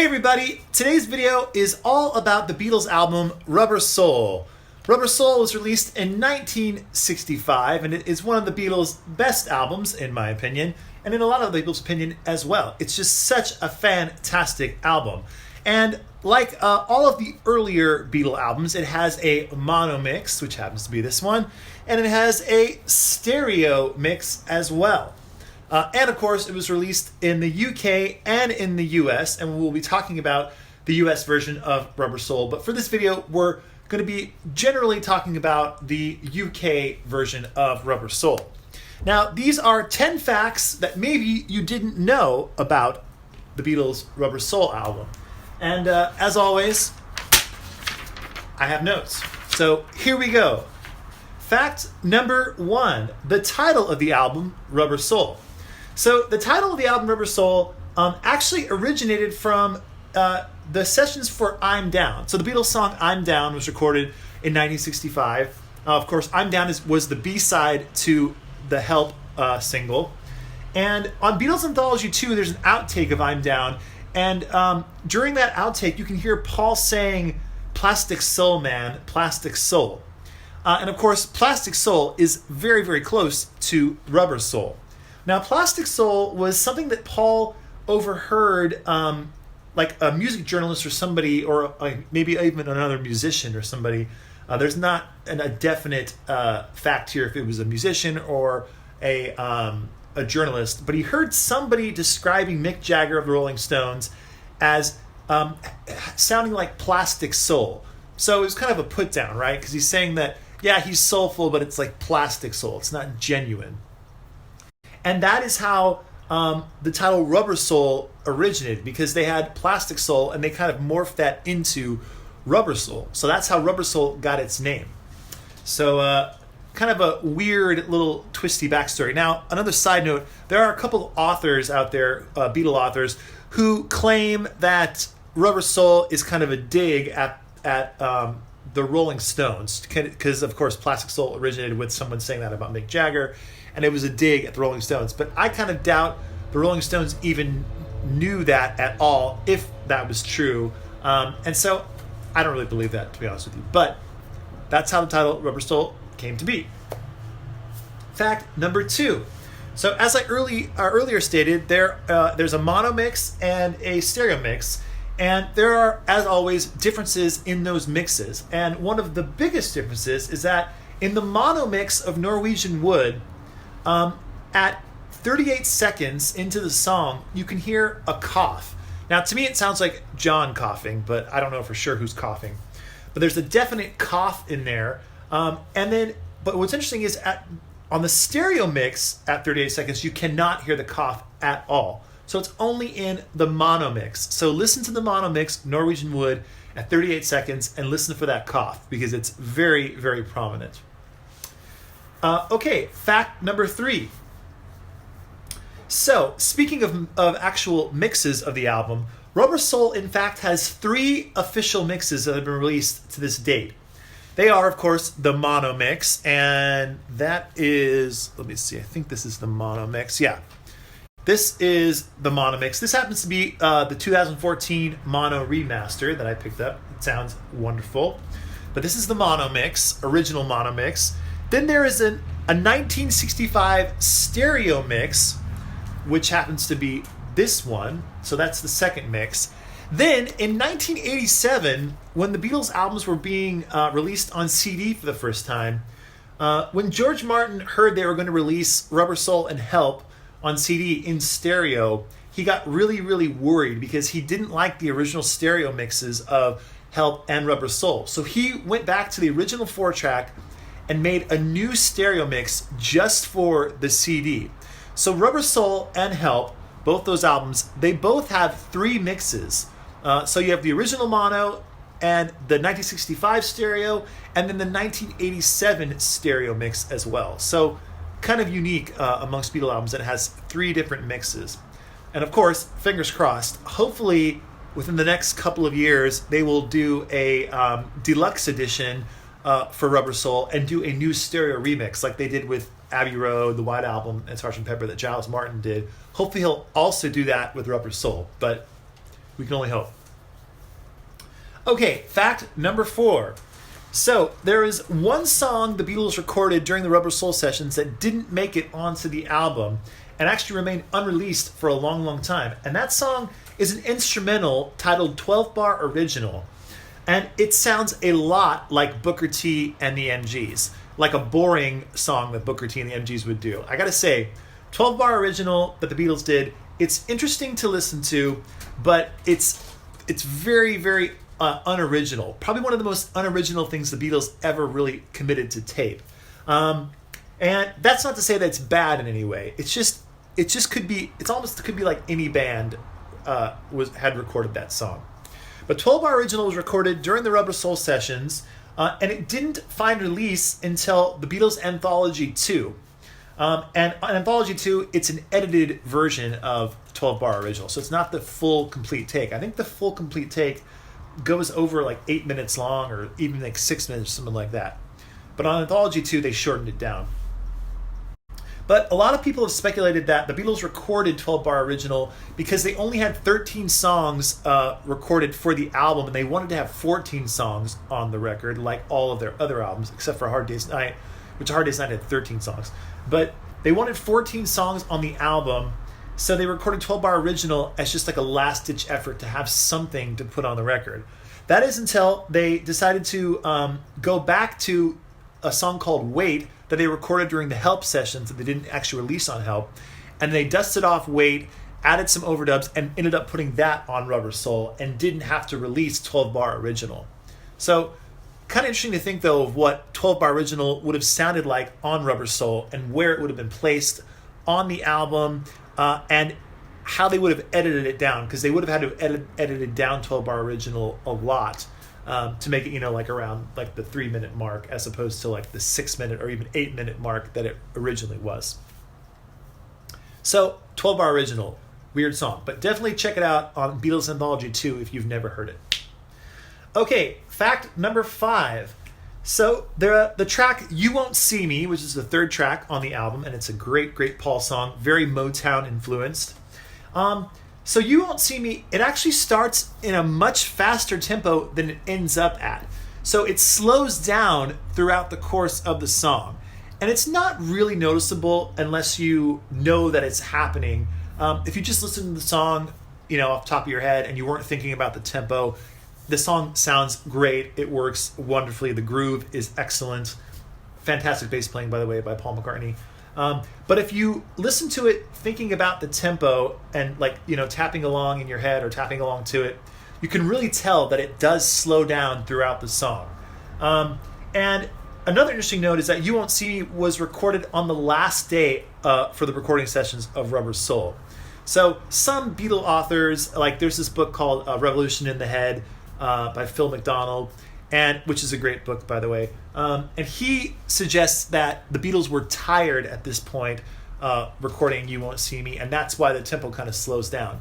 Hey everybody, today's video is all about the Beatles album Rubber Soul. Rubber Soul was released in 1965 and it is one of the Beatles' best albums in my opinion, and in a lot of the Beatles' opinion as well. It's just such a fantastic album. And like all of the earlier Beatle albums, it has a mono mix, which happens to be this one, and it has a stereo mix as well. And of course, it was released in the UK and in the US, and we'll be talking about the US version of Rubber Soul. But for this video, we're going to be generally talking about the UK version of Rubber Soul. Now, these are 10 facts that maybe you didn't know about the Beatles' Rubber Soul album. And as always, I have notes. So here we go. Fact number 1, the title of the album, Rubber Soul. So the title of the album, Rubber Soul, actually originated from the sessions for I'm Down. So the Beatles song I'm Down was recorded in 1965. Of course, I'm Down was the B-side to the Help single. And on Beatles Anthology 2, there's an outtake of I'm Down. And during that outtake, you can hear Paul saying, "Plastic Soul, man, plastic soul." And of course, Plastic Soul is very, very close to Rubber Soul. Now, Plastic Soul was something that Paul overheard, like a music journalist or somebody, or maybe even another musician or somebody. There's not a definite fact here if it was a musician or a journalist, but he heard somebody describing Mick Jagger of the Rolling Stones as sounding like Plastic Soul. So it was kind of a put down, right? Because he's saying that, yeah, he's soulful, but it's like plastic soul. It's not genuine. And that is how the title Rubber Soul originated, because they had Plastic Soul and they kind of morphed that into Rubber Soul. So that's how Rubber Soul got its name. So kind of a weird little twisty backstory. Now, another side note, there are a couple authors out there, Beatle authors, who claim that Rubber Soul is kind of a dig at the Rolling Stones, because of course Plastic Soul originated with someone saying that about Mick Jagger, and it was a dig at the Rolling Stones. But I kind of doubt the Rolling Stones even knew that at all, if that was true. And so I don't really believe that, to be honest with you. But that's how the title Rubber Soul came to be. Fact number 2. So as I earlier stated, there's a mono mix and a stereo mix. And there are, as always, differences in those mixes. And one of the biggest differences is that in the mono mix of Norwegian Wood, at 38 seconds into the song, you can hear a cough. Now, to me, it sounds like John coughing, but I don't know for sure who's coughing. But there's a definite cough in there. But what's interesting is on the stereo mix at 38 seconds, you cannot hear the cough at all. So it's only in the mono mix. So listen to the mono mix, Norwegian Wood, at 38 seconds and listen for that cough, because it's very, very prominent. Okay, fact number 3. So, speaking of actual mixes of the album, Rubber Soul, in fact, has 3 official mixes that have been released to this date. They are, of course, the mono mix, and that is, let me see, I think this is the mono mix. Yeah, this is the mono mix. This happens to be the 2014 mono remaster that I picked up. It sounds wonderful. But this is the mono mix, original mono mix. Then there is a 1965 stereo mix, which happens to be this one. So that's the second mix. Then in 1987, when the Beatles albums were being released on CD for the first time, when George Martin heard they were going to release Rubber Soul and Help on CD in stereo, he got really, really worried because he didn't like the original stereo mixes of Help and Rubber Soul. So he went back to the original 4-track and made a new stereo mix just for the CD. So Rubber Soul and Help, both those albums, they both have 3 mixes. So you have the original mono and the 1965 stereo, and then the 1987 stereo mix as well. So kind of unique amongst Beatle albums that it has 3 different mixes. And of course, fingers crossed, hopefully within the next couple of years, they will do a deluxe edition for Rubber Soul and do a new stereo remix like they did with Abbey Road, the White Album, and Sgt. Pepper that Giles Martin did. Hopefully he'll also do that with Rubber Soul. But We can only hope. Okay, fact number 4. So, there is one song the Beatles recorded during the Rubber Soul sessions that didn't make it onto the album and actually remained unreleased for a long, long time. And that song is an instrumental titled 12 Bar Original. And it sounds a lot like Booker T and the MGs, like a boring song that Booker T and the MGs would do. I gotta say, 12 Bar Original that the Beatles did, it's interesting to listen to, but it's very, very unoriginal. Probably one of the most unoriginal things the Beatles ever really committed to tape. And that's not to say that it's bad in any way. It just could be. It's almost could be like any band had recorded that song. But 12 Bar Original was recorded during the Rubber Soul sessions, and it didn't find release until the Beatles Anthology 2. And on Anthology 2, it's an edited version of 12 Bar Original, so it's not the full complete take. I think the full complete take goes over like 8 minutes long, or even like 6 minutes, something like that. But on Anthology 2, they shortened it down. But a lot of people have speculated that the Beatles recorded 12 Bar Original because they only had 13 songs recorded for the album, and they wanted to have 14 songs on the record, like all of their other albums, except for Hard Day's Night, which Hard Day's Night had 13 songs. But they wanted 14 songs on the album, so they recorded 12 Bar Original as just like a last-ditch effort to have something to put on the record. That is until they decided to go back to a song called Wait that they recorded during the Help sessions that they didn't actually release on Help. And they dusted off Wait, added some overdubs, and ended up putting that on Rubber Soul and didn't have to release 12 Bar Original. So, kind of interesting to think, though, of what 12 Bar Original would have sounded like on Rubber Soul and where it would have been placed on the album, and how they would have edited it down, because they would have had to have edited down 12 Bar Original a lot to make it, like around like the 3-minute mark, as opposed to like the 6-minute or even 8-minute mark that it originally was. So 12 Bar Original, weird song, but definitely check it out on Beatles Anthology 2 if you've never heard it. Okay, fact number 5. So the track You Won't See Me, which is the third track on the album, and it's a great, great Paul song, very Motown influenced. So You Won't See Me, it actually starts in a much faster tempo than it ends up at. So it slows down throughout the course of the song. And it's not really noticeable unless you know that it's happening. If you just listen to the song, off the top of your head and you weren't thinking about the tempo, the song sounds great. It works wonderfully. The groove is excellent. Fantastic bass playing, by the way, by Paul McCartney. But if you listen to it thinking about the tempo and tapping along in your head or tapping along to it, you can really tell that it does slow down throughout the song. And another interesting note is that You Won't See Me was recorded on the last day for the recording sessions of Rubber Soul. So some Beatle authors, like there's this book called Revolution in the Head by Phil McDonald, which is a great book, by the way. And he suggests that the Beatles were tired at this point recording You Won't See Me, and that's why the tempo kind of slows down.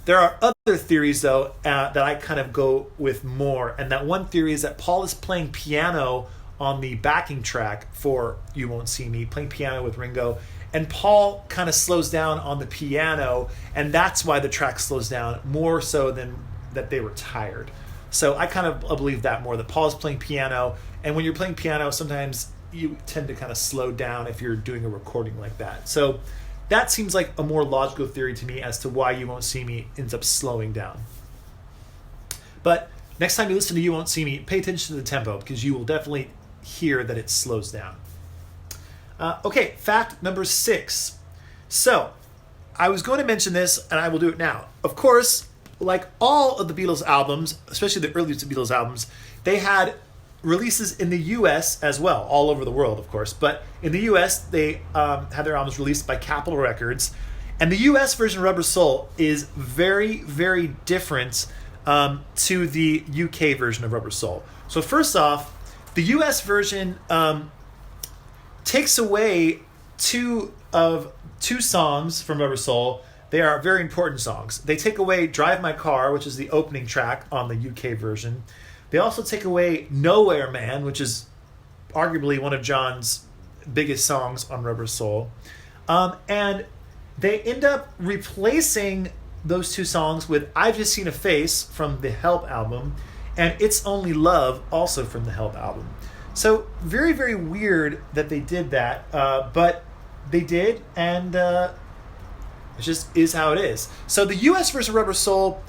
There are other theories, though, that I kind of go with more, and that one theory is that Paul is playing piano on the backing track for You Won't See Me, playing piano with Ringo, and Paul kind of slows down on the piano, and that's why the track slows down more so than that they were tired. So I kind of believe that more, that Paul's playing piano, and when you're playing piano, sometimes you tend to kind of slow down if you're doing a recording like that. So that seems like a more logical theory to me as to why You Won't See Me ends up slowing down. But next time you listen to You Won't See Me, pay attention to the tempo, because you will definitely hear that it slows down. Okay, fact number 6. So I was going to mention this, and I will do it now. Of course, like all of the Beatles albums, especially the earliest Beatles albums, they had releases in the U.S. as well, all over the world, of course. But in the U.S., they had their albums released by Capitol Records. And the U.S. version of Rubber Soul is very, very different to the U.K. version of Rubber Soul. So first off, the U.S. version takes away two songs from Rubber Soul. They are very important songs. They take away Drive My Car, which is the opening track on the UK version. They also take away Nowhere Man, which is arguably one of John's biggest songs on Rubber Soul. And they end up replacing those two songs with I've Just Seen a Face from the Help album and It's Only Love, also from the Help album. So very, very weird that they did that, but they did, and it just is how it is. So the U.S. version of Rubber Soul,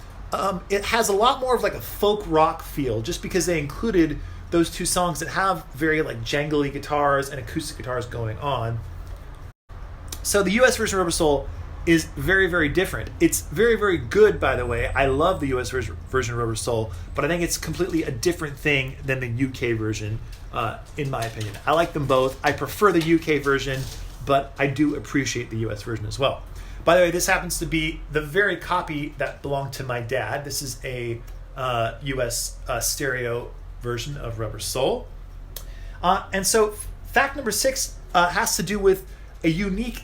it has a lot more of like a folk rock feel, just because they included those two songs that have very like jangly guitars and acoustic guitars going on. So the U.S. version of Rubber Soul is very, very different. It's very, very good, by the way. I love the U.S. version of Rubber Soul, but I think it's completely a different thing than the U.K. version, in my opinion. I like them both. I prefer the U.K. version, but I do appreciate the U.S. version as well. By the way, this happens to be the very copy that belonged to my dad. This is a U.S. stereo version of Rubber Soul. And so fact number 6 has to do with a unique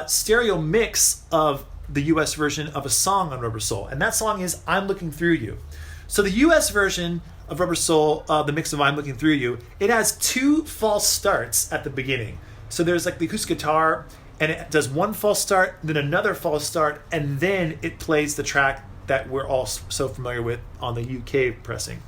stereo mix of the U.S. version of a song on Rubber Soul. And that song is I'm Looking Through You. So the U.S. version of Rubber Soul, the mix of I'm Looking Through You, it has 2 false starts at the beginning. So there's like the acoustic guitar, and it does one false start, then another false start, and then it plays the track that we're all so familiar with on the UK pressing.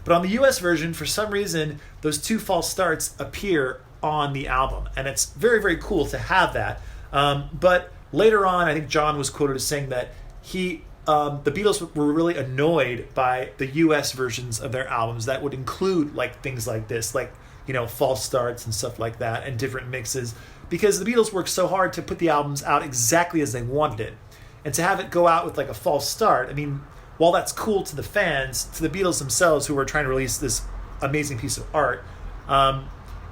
But on the US version, for some reason, those 2 false starts appear on the album, and it's very, very cool to have that. But later on, I think John was quoted as saying that the Beatles were really annoyed by the US versions of their albums that would include like things like this, like, you know, false starts and stuff like that, and different mixes, because the Beatles worked so hard to put the albums out exactly as they wanted it. And to have it go out with like a false start, I mean, while that's cool to the fans, to the Beatles themselves who were trying to release this amazing piece of art,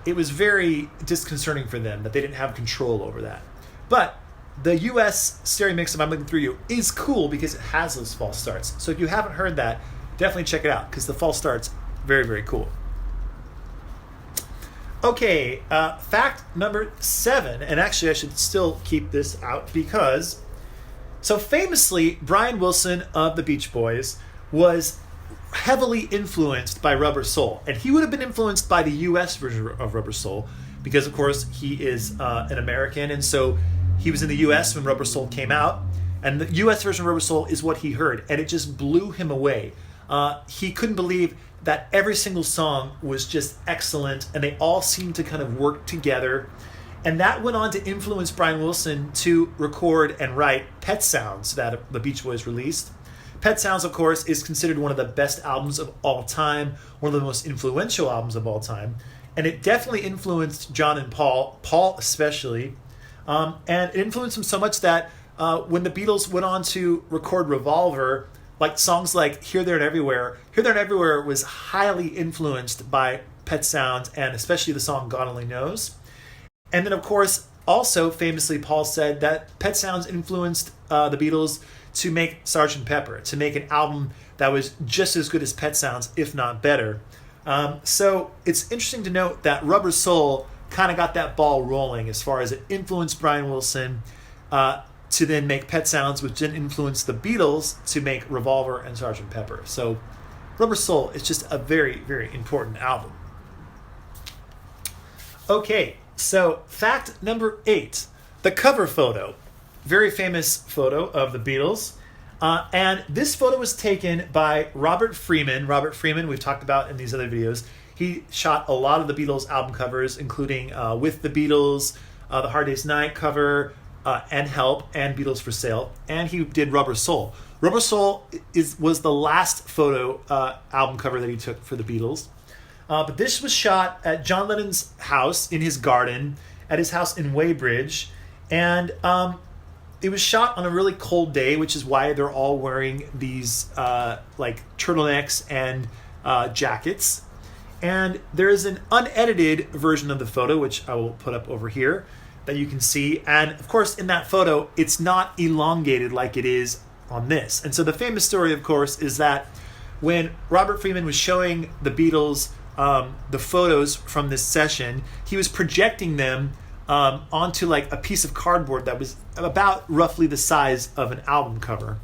it was very disconcerting for them that they didn't have control over that. But the US stereo mix of I'm Looking Through You is cool because it has those false starts. So if you haven't heard that, definitely check it out, because the false starts, very, very cool. Okay, fact number 7, and actually I should still keep this out because, so famously, Brian Wilson of the Beach Boys was heavily influenced by Rubber Soul, and he would have been influenced by the US version of Rubber Soul because, of course, he is an American, and so he was in the US when Rubber Soul came out, and the US version of Rubber Soul is what he heard, and it just blew him away. He couldn't believe that every single song was just excellent, and they all seemed to kind of work together. And that went on to influence Brian Wilson to record and write Pet Sounds that the Beach Boys released. Pet Sounds, of course, is considered one of the best albums of all time, one of the most influential albums of all time. And it definitely influenced John and Paul especially. And it influenced them so much that when the Beatles went on to record Revolver, like songs like Here, There, and Everywhere. Here, There, and Everywhere was highly influenced by Pet Sounds, and especially the song God Only Knows. And then, of course, also famously, Paul said that Pet Sounds influenced the Beatles to make Sgt. Pepper, to make an album that was just as good as Pet Sounds, if not better. So it's interesting to note that Rubber Soul kind of got that ball rolling as far as it influenced Brian Wilson to then make Pet Sounds, which then influenced the Beatles to make Revolver and Sgt. Pepper. So Rubber Soul is just a very, very important album. Okay, so fact number 8, the cover photo. Very famous photo of the Beatles. And this photo was taken by Robert Freeman. Robert Freeman, we've talked about in these other videos. He shot a lot of the Beatles album covers, including With the Beatles, the Hard Day's Night cover, and Help, and Beatles for Sale, and he did Rubber Soul. Rubber Soul was the last photo album cover that he took for the Beatles. But this was shot at John Lennon's house in his garden, at his house in Weybridge, and it was shot on a really cold day, which is why they're all wearing these like turtlenecks and jackets. And there is an unedited version of the photo, which I will put up over here, that you can see. And of course, in that photo, it's not elongated like it is on this. And so the famous story, of course, is that when Robert Freeman was showing the Beatles the photos from this session, he was projecting them onto like a piece of cardboard that was about roughly the size of an album cover.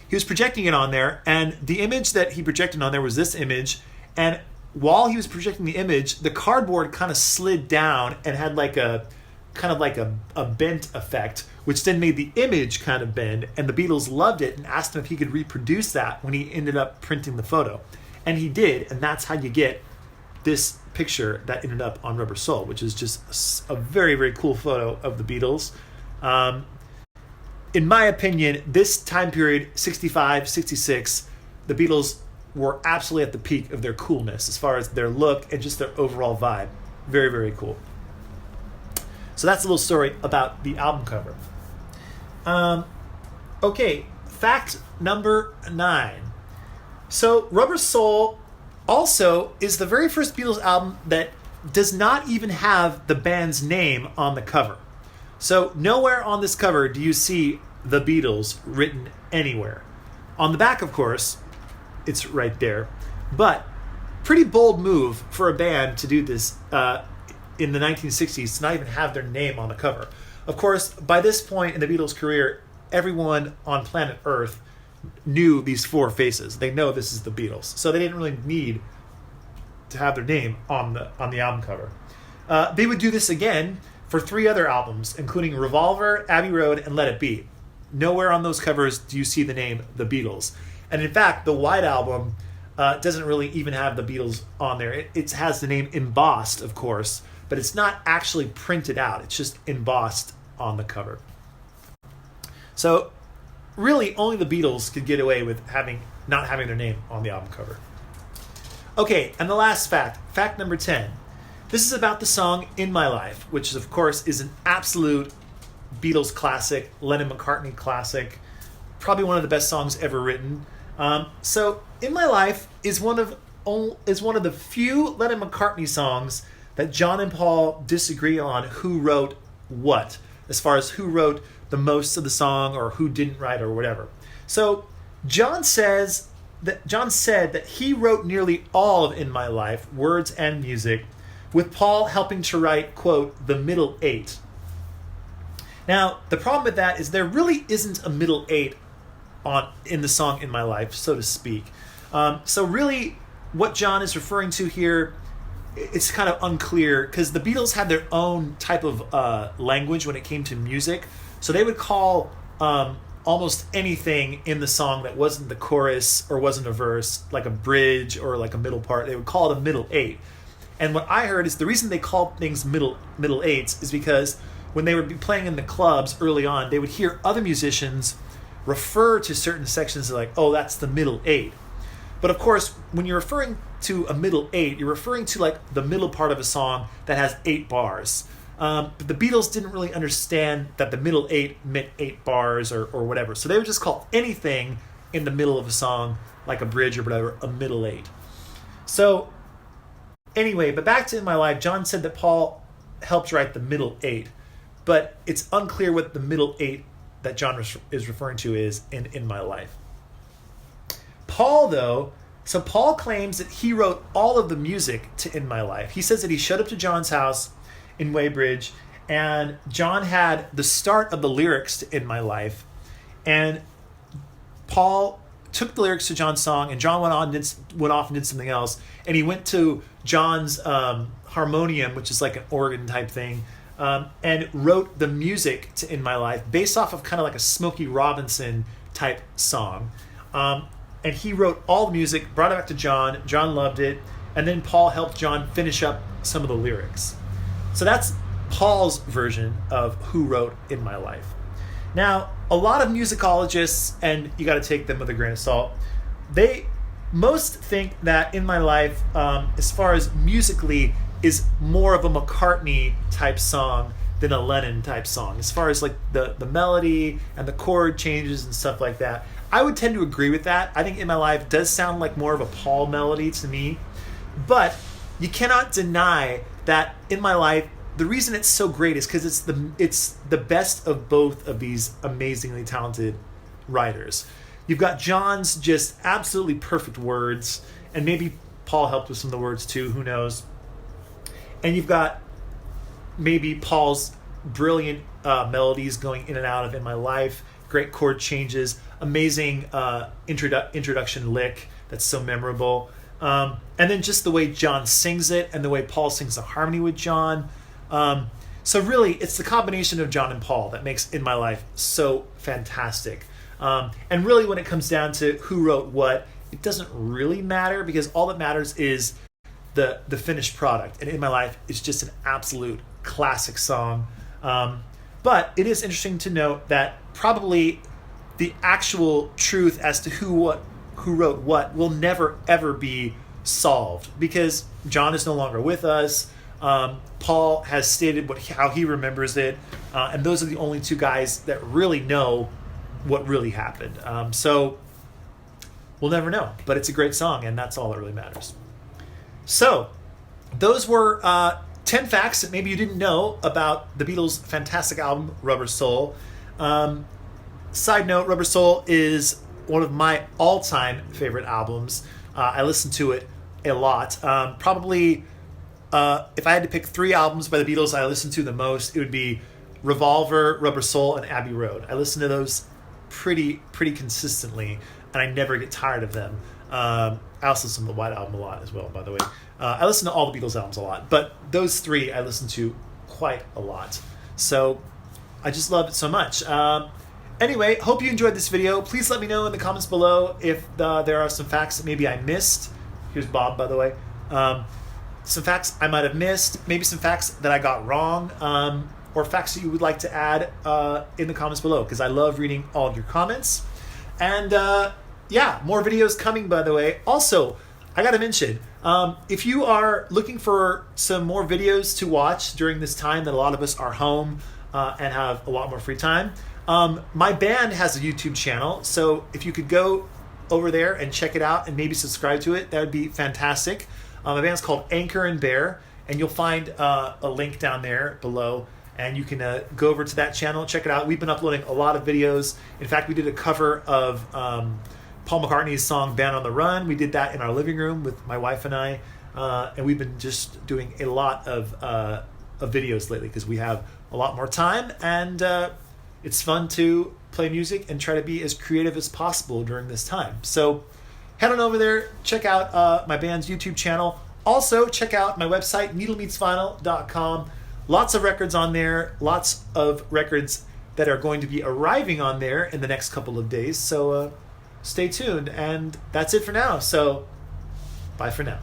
He was projecting it on there, and the image that he projected on there was this image. And while he was projecting the image, the cardboard kind of slid down and had like a kind of like a bent effect, which then made the image kind of bend, and the Beatles loved it and asked him if he could reproduce that when he ended up printing the photo. And he did, and that's how you get this picture that ended up on Rubber Soul, which is just a very, very cool photo of the Beatles. In my opinion, this time period, 65, 66, the Beatles were absolutely at the peak of their coolness as far as their look and just their overall vibe. Very, very cool. So that's a little story about the album cover. Okay, fact number 9. So Rubber Soul also is the very first Beatles album that does not even have the band's name on the cover. So nowhere on this cover do you see the Beatles written anywhere. On the back, of course, it's right there. But pretty bold move for a band to do this in the 1960s, to not even have their name on the cover. Of course, by this point in the Beatles' career, everyone on planet Earth knew these 4 faces. They know this is the Beatles. So they didn't really need to have their name on the album cover. They would do this again for 3 other albums, including Revolver, Abbey Road, and Let It Be. Nowhere on those covers do you see the name The Beatles. And in fact, the White Album doesn't really even have the Beatles on there. It has the name embossed, of course, but it's not actually printed out. It's just embossed on the cover. So really, only the Beatles could get away with not having their name on the album cover. Okay, and the last fact number 10. This is about the song In My Life, which of course is an absolute Beatles classic, Lennon-McCartney classic, probably one of the best songs ever written. So In My Life is one of the few Lennon-McCartney songs that John and Paul disagree on who wrote what, as far as who wrote the most of the song or who didn't write or whatever. So John said that he wrote nearly all of In My Life, words and music, with Paul helping to write, quote, the middle 8. Now, the problem with that is there really isn't a middle 8 in the song In My Life, so to speak. So really, what John is referring to here, it's kind of unclear, because the Beatles had their own type of language when it came to music. So they would call almost anything in the song that wasn't the chorus or wasn't a verse, like a bridge or like a middle part, they would call it a middle 8. And what I heard is the reason they called things middle 8s is because when they would be playing in the clubs early on, they would hear other musicians refer to certain sections like, oh, that's the middle 8. But of course, when you're referring to a middle 8, you're referring to like the middle part of a song that has 8 bars. But the Beatles didn't really understand that the middle 8 meant 8 bars or whatever. So they would just call anything in the middle of a song, like a bridge or whatever, a middle 8. So anyway, but back to In My Life, John said that Paul helped write the middle 8. But it's unclear what the middle 8 that John is referring to is in My Life. Paul claims that he wrote all of the music to In My Life. He says that he showed up to John's house in Weybridge, and John had the start of the lyrics to In My Life, and Paul took the lyrics to John's song, and John went off and did something else, and he went to John's harmonium, which is like an organ type thing, and wrote the music to In My Life based off of kind of like a Smokey Robinson type song. And he wrote all the music, brought it back to John. John loved it. And then Paul helped John finish up some of the lyrics. So that's Paul's version of who wrote In My Life. Now, a lot of musicologists, and you got to take them with a grain of salt, they most think that In My Life, as far as musically, is more of a McCartney type song than a Lennon type song. As far as like the melody and the chord changes and stuff like that, I would tend to agree with that. I think In My Life does sound like more of a Paul melody to me. But you cannot deny that In My Life, the reason it's so great is because it's the best of both of these amazingly talented writers. You've got John's just absolutely perfect words, and maybe Paul helped with some of the words too, who knows. And you've got maybe Paul's brilliant melodies going in and out of In My Life, great chord changes, amazing introduction lick that's so memorable. And then just the way John sings it and the way Paul sings the harmony with John. So really, it's the combination of John and Paul that makes In My Life so fantastic. And really, when it comes down to who wrote what, it doesn't really matter, because all that matters is the finished product. And In My Life is just an absolute classic song. But it is interesting to note that probably the actual truth as to who wrote what will never ever be solved, because John is no longer with us. Paul has stated how he remembers it, and those are the only two guys that really know what really happened. So we'll never know, but it's a great song, and that's all that really matters. So those were 10 facts that maybe you didn't know about the Beatles' fantastic album, Rubber Soul. Side note, Rubber Soul is one of my all-time favorite albums. I listen to it a lot. Probably, if I had to pick 3 albums by the Beatles I listen to the most, it would be Revolver, Rubber Soul, and Abbey Road. I listen to those pretty consistently, and I never get tired of them. I also listen to the White Album a lot as well, by the way. I listen to all the Beatles albums a lot, but those 3 I listen to quite a lot. So I just love it so much. Anyway, hope you enjoyed this video. Please let me know in the comments below if there are some facts that maybe I missed. Here's Bob, by the way. Some facts I might have missed, maybe some facts that I got wrong, or facts that you would like to add in the comments below, because I love reading all of your comments. And yeah, more videos coming, by the way. Also, I got to mention, if you are looking for some more videos to watch during this time that a lot of us are home and have a lot more free time, my band has a YouTube channel, so if you could go over there and check it out and maybe subscribe to it, that would be fantastic. My band's called Anchor and Bear, and you'll find a link down there below, and you can go over to that channel, check it out. We've been uploading a lot of videos. In fact, we did a cover of Paul McCartney's song Band on the Run. We did that in our living room with my wife and I, and we've been just doing a lot of videos lately because we have a lot more time, and it's fun to play music and try to be as creative as possible during this time. So head on over there, check out my band's YouTube channel. Also, check out my website, needlemeetsvinyl.com. Lots of records on there, lots of records that are going to be arriving on there in the next couple of days. So stay tuned. And that's it for now. So bye for now.